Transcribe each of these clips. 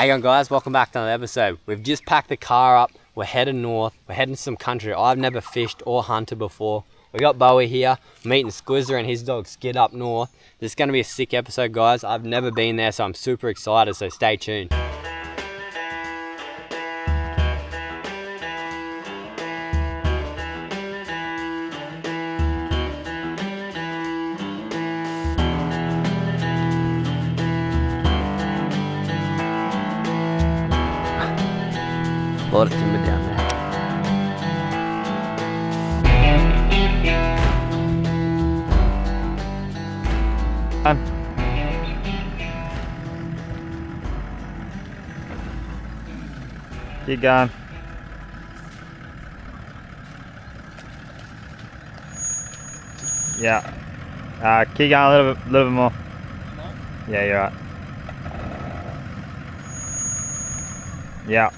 Hey on guys, welcome back to another episode. We've just packed the car up, we're heading north, we're heading to some country I've never fished or hunted before. We got Bowie here, meeting Squizzer and his dog Skid up north. This is going to be a sick episode guys. I've never been there, so I'm super excited, so stay tuned. A lot of timber down there. Keep going. Yeah. Keep going a little bit more. Yeah, you're right. Yeah.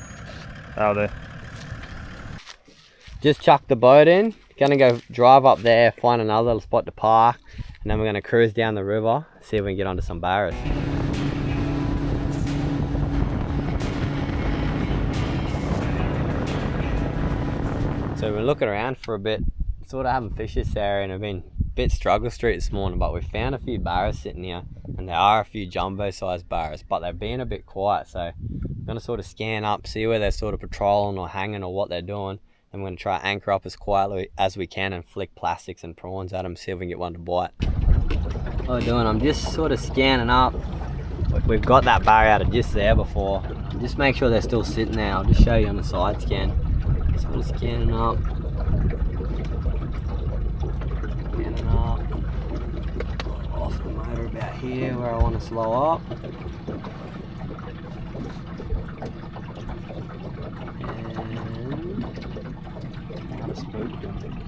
That'll do. Just chucked the boat in. Gonna go drive up there, find another little spot to park, and then we're gonna cruise down the river, see if we can get onto some barras. So we've been looking around for a bit, sort of haven't fished this area, and I've been a bit struggle street this morning, but we found a few barras sitting here, and there are a few jumbo sized barras, but they're being a bit quiet, so I'm going to sort of scan up, see where they're sort of patrolling or hanging or what they're doing. And we're going to try to anchor up as quietly as we can and flick plastics and prawns at them, see if we can get one to bite. What we're doing, I'm just sort of scanning up. We've got that barra out of just there before. Just make sure they're still sitting there. I'll just show you on the side scan. Sort of scanning up. Scanning up. Off the motor about here where I want to slow up.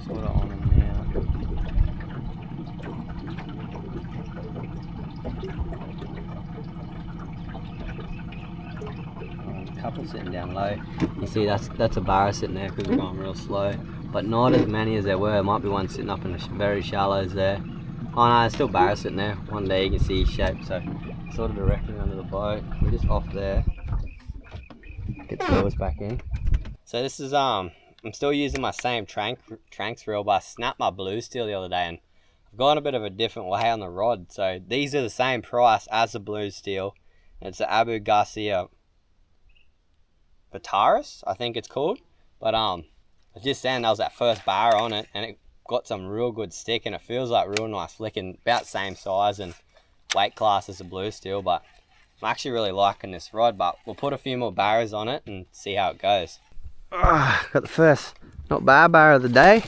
Sort of on them now. A couple sitting down low. You see that's a barra sitting there because we're going real slow, but not as many as there were. Might be one sitting up in the very shallows there. Oh no, there's still barra sitting there. One there you can see his shape, so sort of directly under the boat. We're just off there. Get the lures back in. So this is I'm still using my same Tranks reel, but I snapped my blue steel the other day and I've gone a bit of a different way on the rod. So these are the same price as the blue steel. It's the Abu Garcia Vitaris, I think it's called. But I was just saying that was that first bar on it and it got some real good stick and it feels like real nice flicking, about the same size and weight class as the blue steel. But I'm actually really liking this rod, but we'll put a few more barras on it and see how it goes. Got the first not bad barra of the day.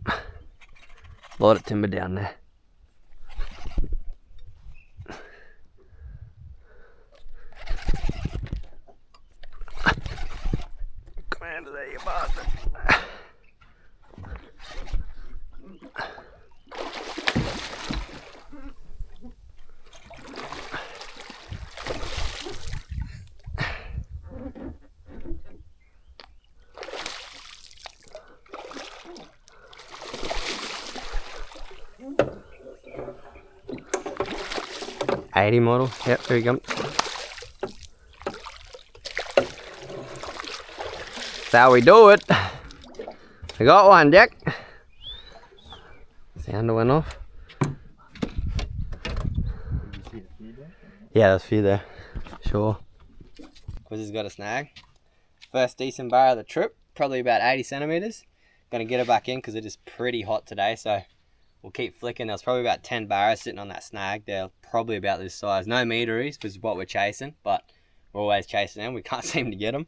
A lot of timber down there. Come out of there, you bastard. '80 model, yep, there you go. That's how we do it. I got one, Jack. Sounder went off. Yeah, there's a few there, sure. Quizz's got a snag. First decent barra of the trip, probably about 80 centimeters. Gonna get it back in because it is pretty hot today, so we'll keep flicking. There's probably about 10 barras sitting on that snag. They're probably about this size. No meteries, which is what we're chasing, but we're always chasing them. We can't seem to get them.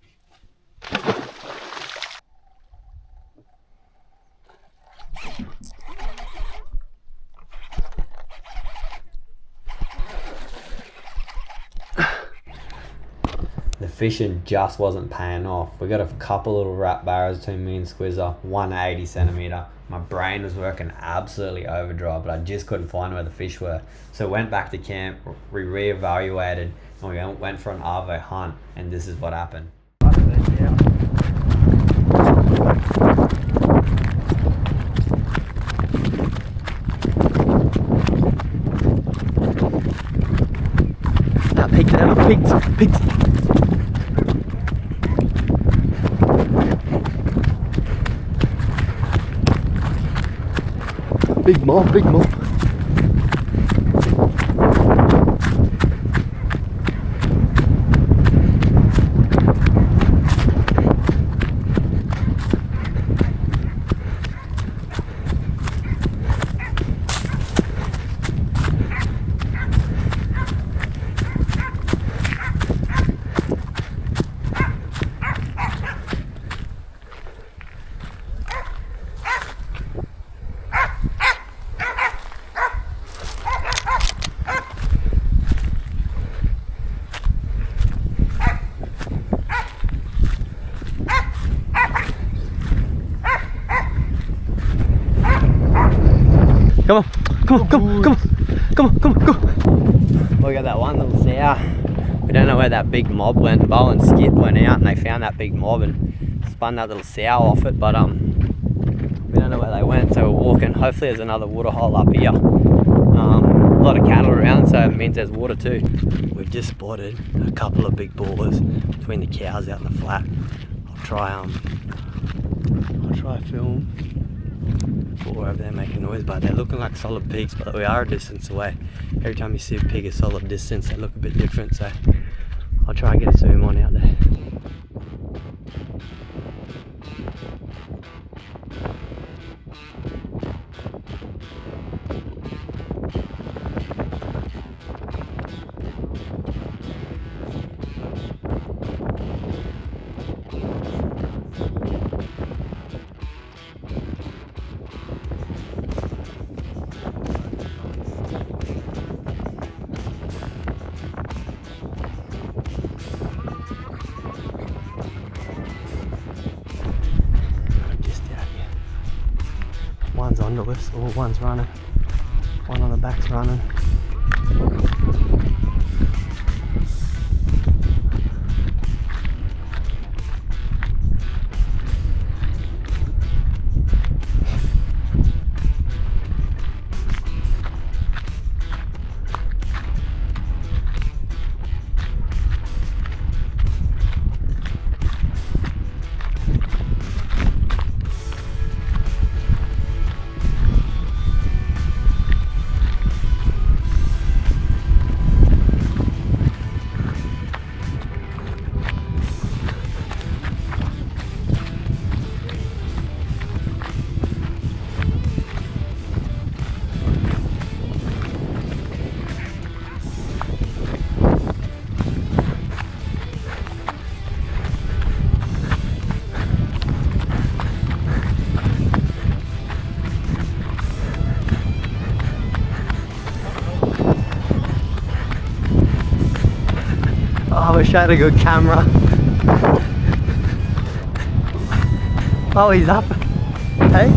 The fishing just wasn't paying off. We got a couple little rat barras between me and Squizzer, one 80 centimeter. My brain was working absolutely overdrive, but I just couldn't find where the fish were. So went back to camp, we reevaluated, and we went for an Arvo hunt, and this is what happened. Peek there, look, peeks. Big mob. Come on. Look at that one little sow. We don't know where that big mob went. Bo and Skip went out and they found that big mob and spun that little sow off it, but we don't know where they went, so we're walking. Hopefully there's another water hole up here. A lot of cattle around, so it means there's water too. We've just spotted a couple of big boars between the cows out in the flat. I'll try film. Boar over there making noise, but they're looking like solid pigs, but we are a distance away. Every time you see a pig a solid distance, they look a bit different, so I'll try and get a zoom on out there. One's on the list, or one's running. One on the back's running. Oh, I wish I had a good camera. Oh, he's up. Hey?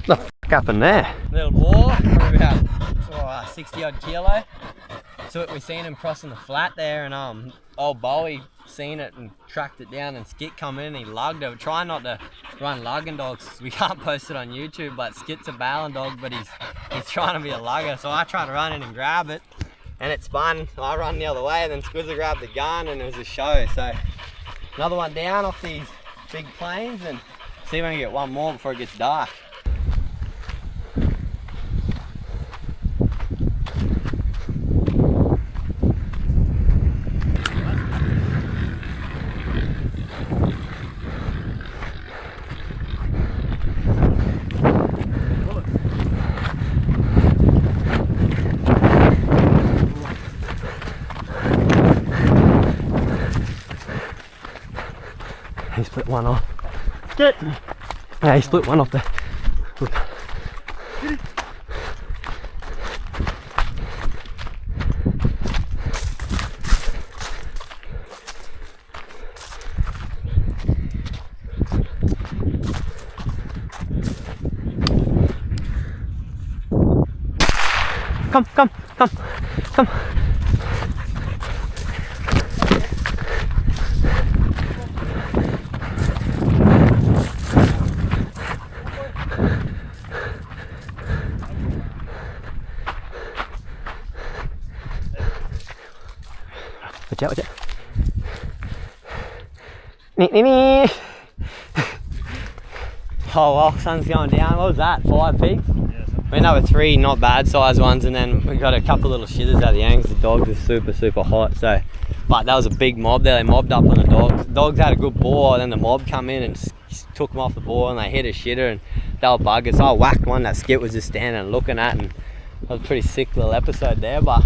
What the fuck happened there? Little boar, probably about 60 odd kilo. So we seen him crossing the flat there, and old Bowie seen it and tracked it down, and Skit come in and he lugged it. Try not to run lugging dogs, 'cause we can't post it on YouTube, but Skit's a bailing dog, but he's trying to be a lugger. So I tried to run in and grab it, and it spun. I run the other way, and then Squizzer grabbed the gun, and it was a show. So another one down off these big plains, and see if I can get one more before it gets dark. He split one off. Get! Yeah, he split one off there. Look. come. Watch out. Nee. Oh well, sun's going down. What was that? 5 pigs? I mean, there were 3 not bad sized ones, and then we got a couple little shitters at the ends. The dogs are super hot, so. But that was a big mob there. They mobbed up on the dogs. The dogs had a good boar, then the mob come in and took them off the boar, and they hit a shitter, and they were buggers. So I whacked one that Skip was just standing and looking at, and that was a pretty sick little episode there. But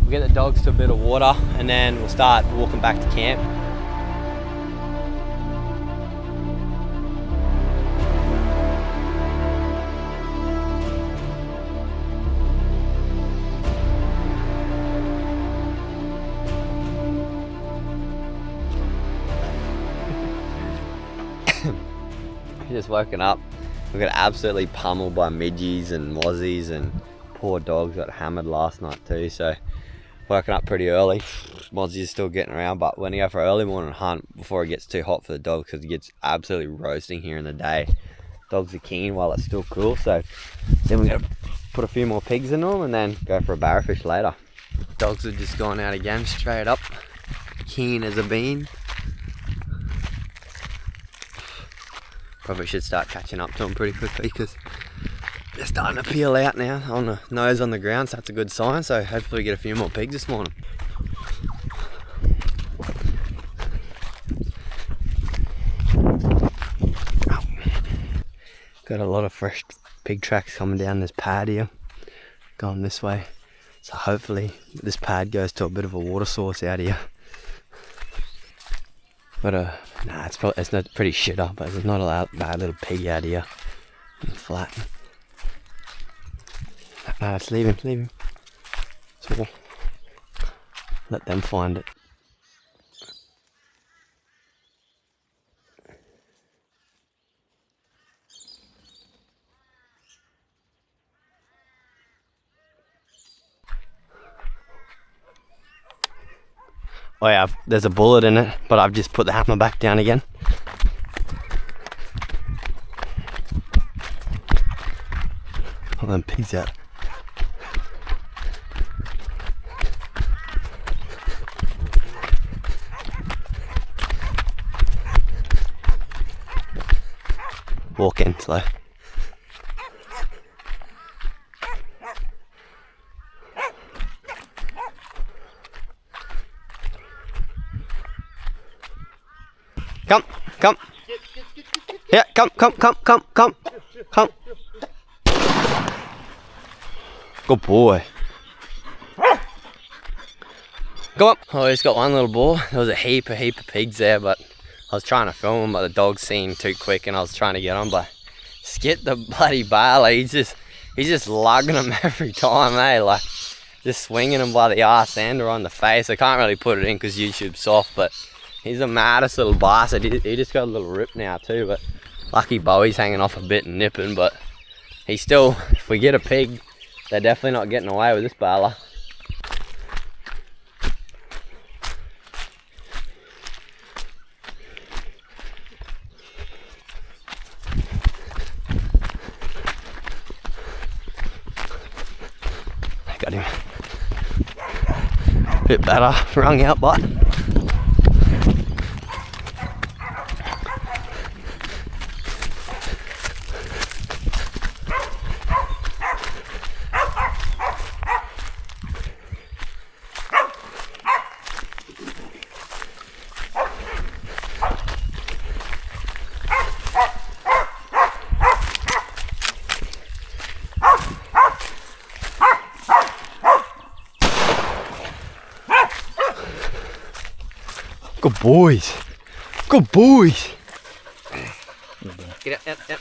we'll get the dogs to a bit of water, and then we'll start walking back to camp. Just woken up. We got absolutely pummeled by midgies and mozzies, and poor dogs got hammered last night too. So woken up pretty early. Mozzies are still getting around, but when you go for an early morning hunt before it gets too hot for the dogs, because it gets absolutely roasting here in the day. Dogs are keen while it's still cool, so then we're gonna put a few more pigs in them and then go for a barrafish later. Dogs have just gone out again, straight up, keen as a bean. Probably should start catching up to them pretty quickly, because they're starting to peel out now on the nose on the ground, so that's a good sign. So hopefully we get a few more pigs this morning. Got a lot of fresh pig tracks coming down this pad here, going this way. So hopefully this pad goes to a bit of a water source out here. But nah, it's not pretty shit up, but there's not a bad little pig out here. It's flat. Let's leave him. So we'll let them find it. Oh yeah, there's a bullet in it, but I've just put the hammer back down again. Pull them pigs out. Walk in slow. Come. Yeah, come. Good boy. Go up. Oh, I just got one little boar. There was a heap of pigs there, but I was trying to film them, but the dog seen too quick, and I was trying to get them. But Skip the bloody Barra, he's just lugging them every time, eh? Like just swinging them by the arse end or on the face. I can't really put it in because YouTube's soft, but he's the maddest little bastard. He just got a little rip now too, but lucky Bowie's hanging off a bit and nipping, but he's still, if we get a pig, they're definitely not getting away with this Barra. I got him. Bit better, wrung out butt. Good boys. Good boys. Get out. Get out.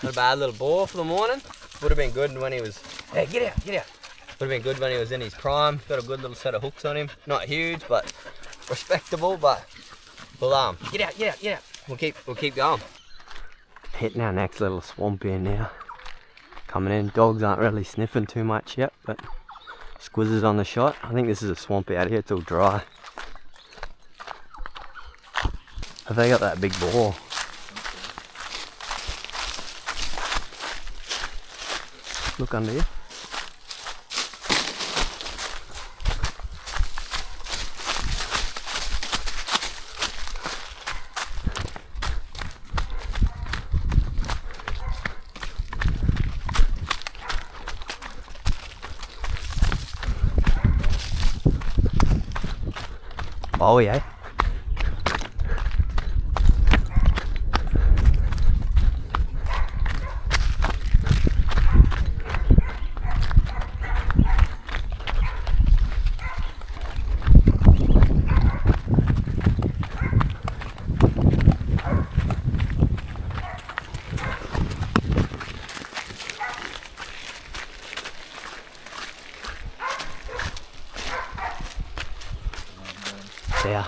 Not a bad little boar for the morning. Would have been good when he was. Hey, get out. Would have been good when he was in his prime. Got a good little set of hooks on him. Not huge, but respectable. But we'll get out. We'll keep going. hitting our next little swamp here now. Coming in, dogs aren't really sniffing too much yet, but Squizz's on the shot. I think this is a swamp out here, it's all dry. Have they got that big boar? Look under you. Oh yeah. Yeah.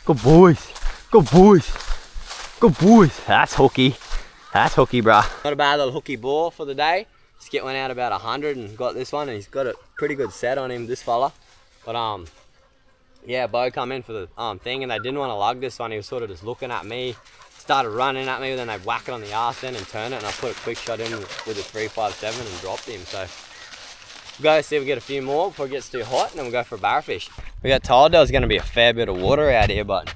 Good boys. Good boys. Good boys. That's hooky. That's hooky, bruh. Not a bad little hooky boar for the day. Skit went out about 100 and got this one, and he's got a pretty good set on him, this fella. But yeah, Bo come in for the thing, and they didn't want to lug this one. He was sort of just looking at me, started running at me, then they whack it on the arse end and turn it, and I put a quick shot in with a 357 and dropped him. So we'll go see if we get a few more before it gets too hot, and then we'll go for a barra fish. We got told there was going to be a fair bit of water out here, but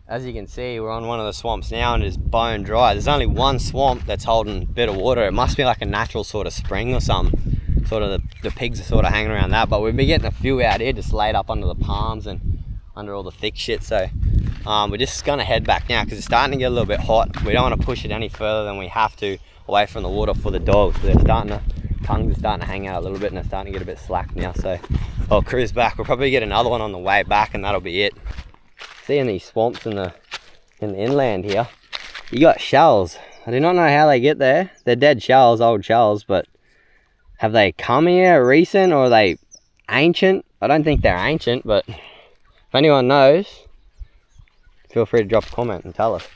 as you can see, we're on one of the swamps now and it's bone dry. There's only one swamp that's holding a bit of water. It must be like a natural sort of spring or something. Sort of the pigs are sort of hanging around that, but we've been getting a few out here just laid up under the palms and under all the thick shit. So we're just going to head back now because it's starting to get a little bit hot. We don't want to push it any further than we have to away from the water for the dogs. They're starting to, tongues are starting to hang out a little bit and they're starting to get a bit slack now. So I'll cruise back. We'll probably get another one on the way back and that'll be it. Seeing these swamps in the inland here, you got shells. I do not know how they get there. They're dead shells, old shells, but have they come here recent or are they ancient? I don't think they're ancient, but if anyone knows, feel free to drop a comment and tell us.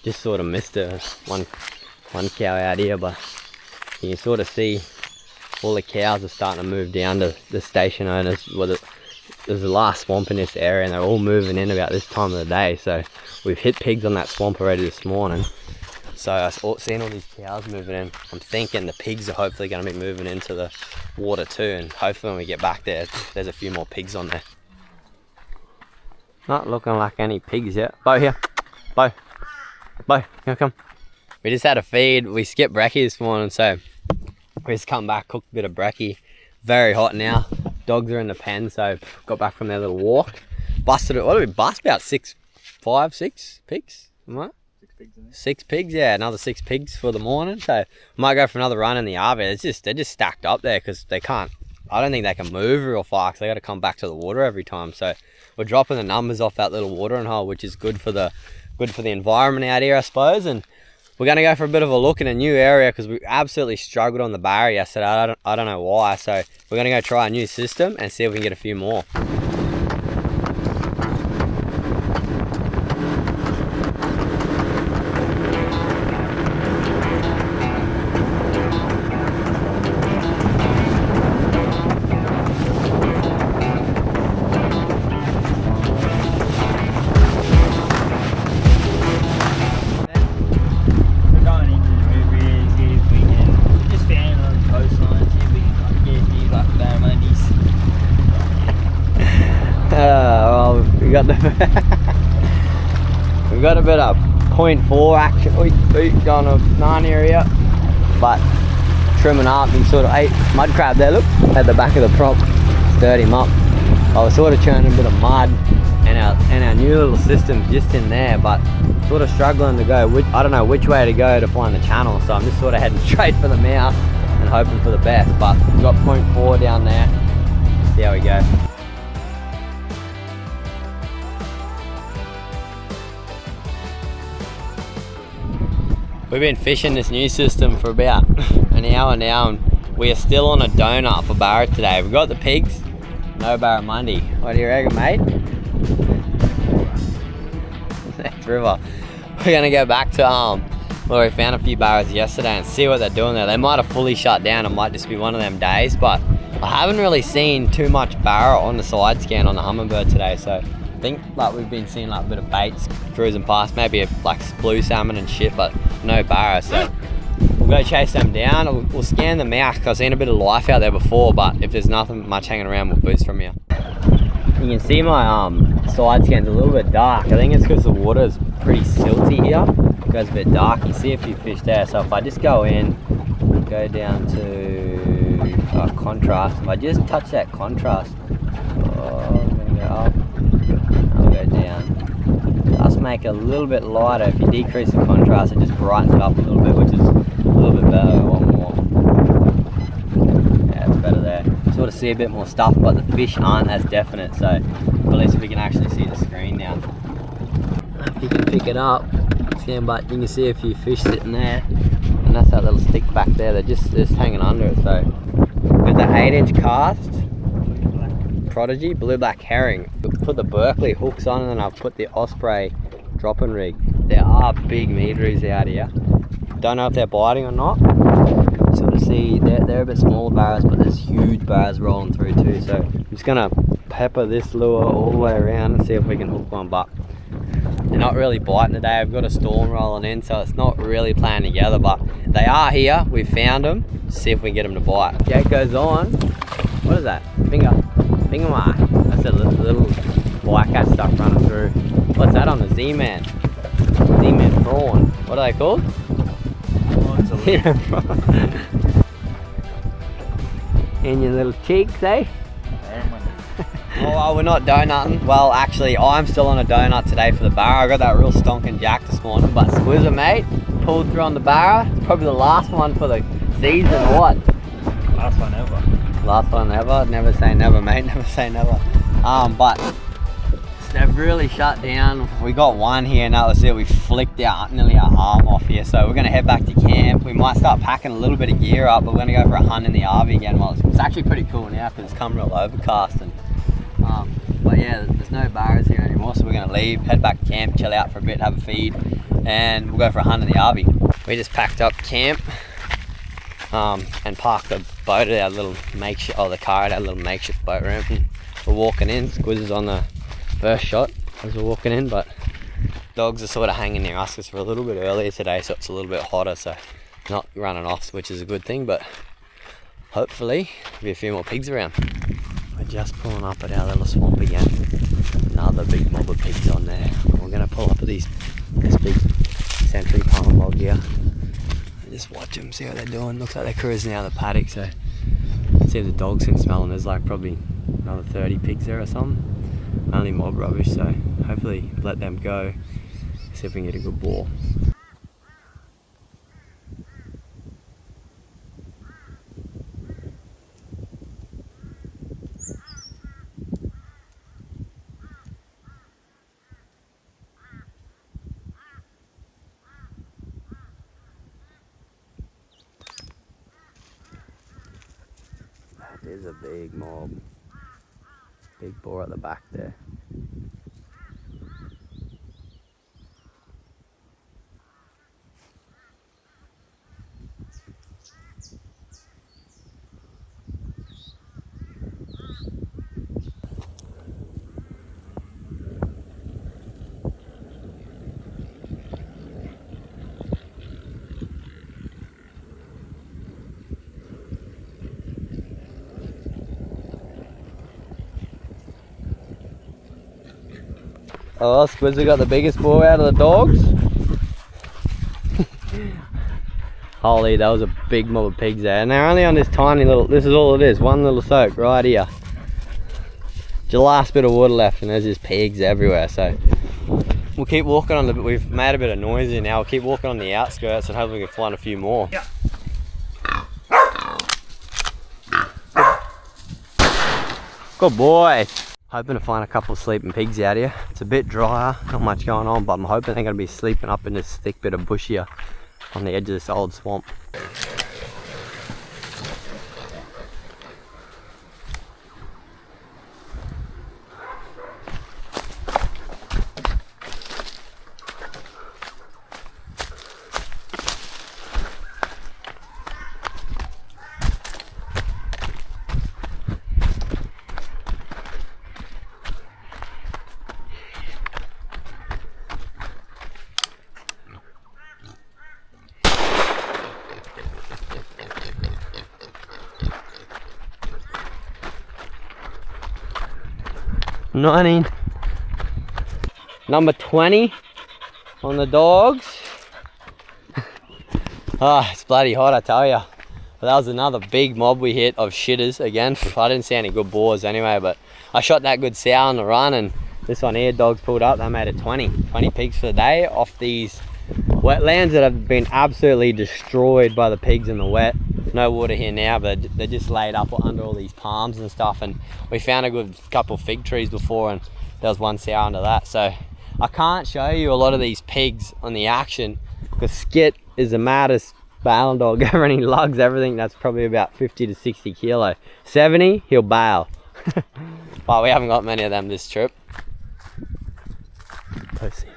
Just sort of missed one cow out here, but you can sort of see all the cows are starting to move down to the station owners. There's the last swamp in this area and they're all moving in about this time of the day. So we've hit pigs on that swamp already this morning. So I've seen all these cows moving in. I'm thinking the pigs are hopefully going to be moving into the water too. And hopefully when we get back there, there's a few more pigs on there. Not looking like any pigs yet. Bo here. Bo. Bo, here come. We just had a feed. We skipped brekkie this morning. So we just come back, cooked a bit of brekkie. Very hot now. Dogs are in the pen, so got back from their little walk. Busted it. What did we bust? About 6 pigs? What? 6 pigs in there. 6 pigs, yeah. Another 6 pigs for the morning. So might go for another run in the RV. They're just stacked up there because they can't. I don't think they can move real far because they got to come back to the water every time. So we're dropping the numbers off that little watering hole, which is good for the environment out here, I suppose. And we're going to go for a bit of a look in a new area because we absolutely struggled on the Barra yesterday. I don't know why. So we're going to go try a new system and see if we can get a few more. got the we got a bit of 0.4 action. Going to 9 area, but trimming up. You sort of ate mud crab there. Look at the back of the prop, stirred him up. I was sort of churning a bit of mud, and our new little system's just in there, but sort of struggling to go. I don't know which way to go to find the channel, so I'm just sort of heading straight for the mouth and hoping for the best. But we've got 0.4 down there. See how we go. We've been fishing this new system for about an hour now, and we are still on a donut for Barra today. We've got the pigs, no barramundi. What do you reckon, mate? Next river. We're gonna go back to where we found a few barras yesterday and see what they're doing there. They might have fully shut down. It might just be one of them days, but I haven't really seen too much barra on the side scan on the Hummingbird today, so I think like we've been seeing like a bit of baits cruising past, maybe like blue salmon and shit, but no barra. So we'll go chase them down. We'll scan the mouth because I've seen a bit of life out there before, but if there's nothing much hanging around, we'll boost from here. You can see my side scan's a little bit dark. I think it's because the water's pretty silty here. It goes a bit dark. You see a few fish there. So if I just go in, go down to contrast. If I just touch that contrast, I'm gonna go up. I'll go down. Just make it a little bit lighter. If you decrease the contrast, it just brightens it up a little bit, which is a little bit better. One more. Yeah, it's better there. Sort of see a bit more stuff, but the fish aren't as definite, so at least we can actually see the screen now. If you can pick it up, but you can see a few fish sitting there, and that's that little stick back there. They're just hanging under it. So with the 8-inch cast, Prodigy, blue black herring. Put the Berkeley hooks on, and then I've put the Osprey dropping rig. There are big meteries out here. Don't know if they're biting or not. Sort of see they're a bit smaller barras, but there's huge barras rolling through too. So I'm just gonna pepper this lure all the way around and see if we can hook one. But they're not really biting today. I've got a storm rolling in, so it's not really playing together. But they are here. We've found them. See if we can get them to bite. Gate goes on. What is that? Finger mark. That's a little bycatch stuff running through. What's that on the Z-Man? Z-Man prawn. What are they called? In your little cheeks, eh? Oh, well, we're not donutting. Well, actually, I'm still on a donut today for the Barra. I got that real stonking jack this morning, but Squizzer, mate, pulled through on the Barra. It's probably the last one for the season, or what? Last one ever. Last one ever. Never say never, mate. Never say never. But they've really shut down. We got one here, and that was it. We flicked out nearly our arm off here, so we're gonna head back to camp. We might start packing a little bit of gear up, but we're gonna go for a hunt in the RV again. Well, it's actually pretty cool now because it's come real overcast, and but yeah, there's no barras here anymore, so we're gonna leave, head back to camp, chill out for a bit, have a feed, and we'll go for a hunt in the RV. We just packed up camp and parked the boat at our little makeshift, the car at our little makeshift boat ramp, and we're walking in. Squiz is on the first shot as we're walking in, but dogs are sort of hanging near us because we're a little bit earlier today, so it's a little bit hotter, so not running off, which is a good thing, but hopefully there'll be a few more pigs around. We're just pulling up at our little swamp again. Another big mob of pigs on there. We're going to pull up at this big century palm log here and just watch them, see what they're doing. Looks like they're cruising out of the paddock, so see if the dogs can smell them. There's like probably another 30 pigs there or something. Only mob rubbish, so hopefully let them go, see if we can get a good ball. There's a big mob. Big boar at the back there. Oh, Squizzer got the biggest boy out of the dogs. Holy, that was a big mob of pigs there. And they're only on this tiny little, this is all it is, one little soak right here. Just last bit of water left and there's just pigs everywhere. So we'll keep walking on we've made a bit of noise here now. We'll keep walking on the outskirts and hopefully we can find a few more. Yeah. Good boy. Hoping to find a couple of sleeping pigs out here. It's a bit drier, not much going on, but I'm hoping they're going to be sleeping up in this thick bit of bush here on the edge of this old swamp. Number 20 on the dogs. Ah, it's bloody hot, I tell ya. But that was another big mob we hit of shitters again. I didn't see any good boars anyway, but I shot that good sow on the run, and this one here, dogs pulled up. They made it 20 pigs for the day off these wetlands that have been absolutely destroyed by the pigs in the wet. No water here now, but they're just laid up under all these palms and stuff, and we found a good couple fig trees before, and there was one sow under that. So I can't show you a lot of these pigs on the action because Skit is the maddest bailing dog ever, and he lugs everything that's probably about 50 to 60 kilo. 70, he'll bail. But we haven't got many of them this trip. Pussy.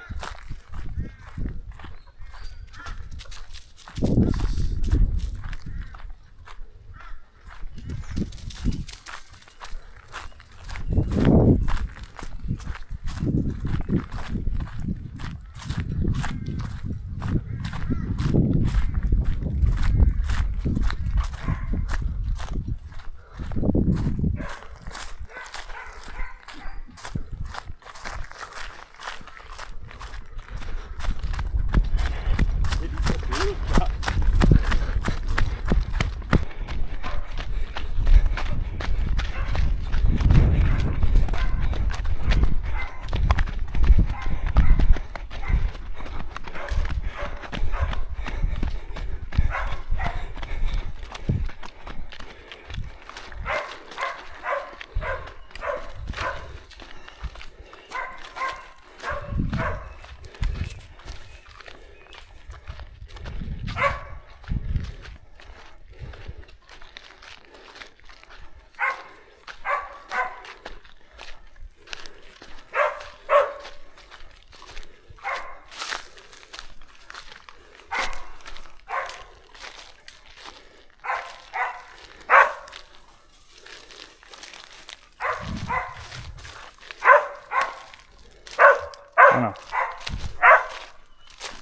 Oh no.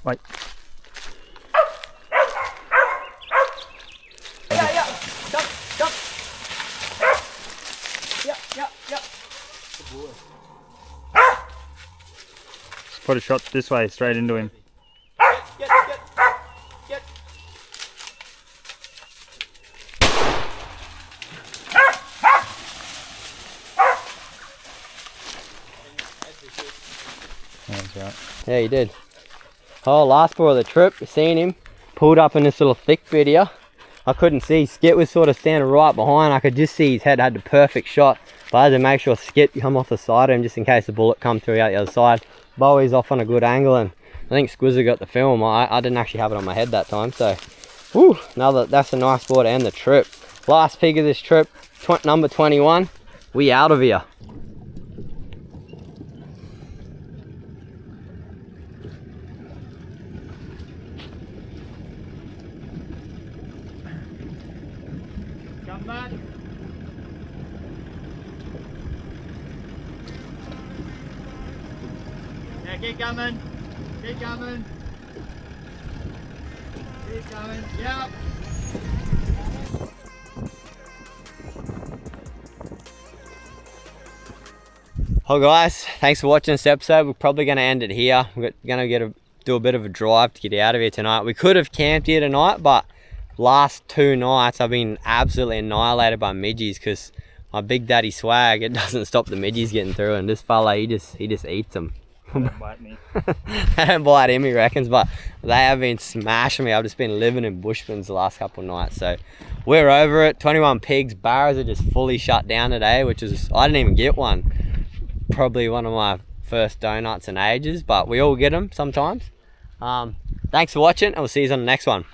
Wait. Yeah. Come. Yeah. Just put a shot this way, straight into him. Get. That's right. Yeah, he did. Oh, last boar of the trip, you seen him. Pulled up in this little thick bit here. I couldn't see. Skit was sort of standing right behind. I could just see his head had the perfect shot. But I had to make sure Skit come off the side of him just in case the bullet come through out the other side. Bowie's off on a good angle, and I think Squizzer got the film. I didn't actually have it on my head that time, so whew, that's a nice boar to end the trip. Last pig of this trip, number 21. We out of here. Come back. Yeah, keep coming. Keep coming. Keep coming. Yep. Well guys, thanks for watching this episode. We're probably going to end it here. We're going to do a bit of a drive to get out of here tonight. We could have camped here tonight, but last 2 nights I've been absolutely annihilated by midgies because my big daddy swag, it doesn't stop the midgies getting through, and this fella, he just eats them. They don't bite me. They don't bite him, he reckons, but they have been smashing me. I've just been living in bushmans the last couple of nights, so we're over it. 21 pigs. Barras are just fully shut down today, which is, I didn't even get one. Probably one of my first donuts in ages, but we all get them sometimes. Thanks for watching, and we'll see you on the next one.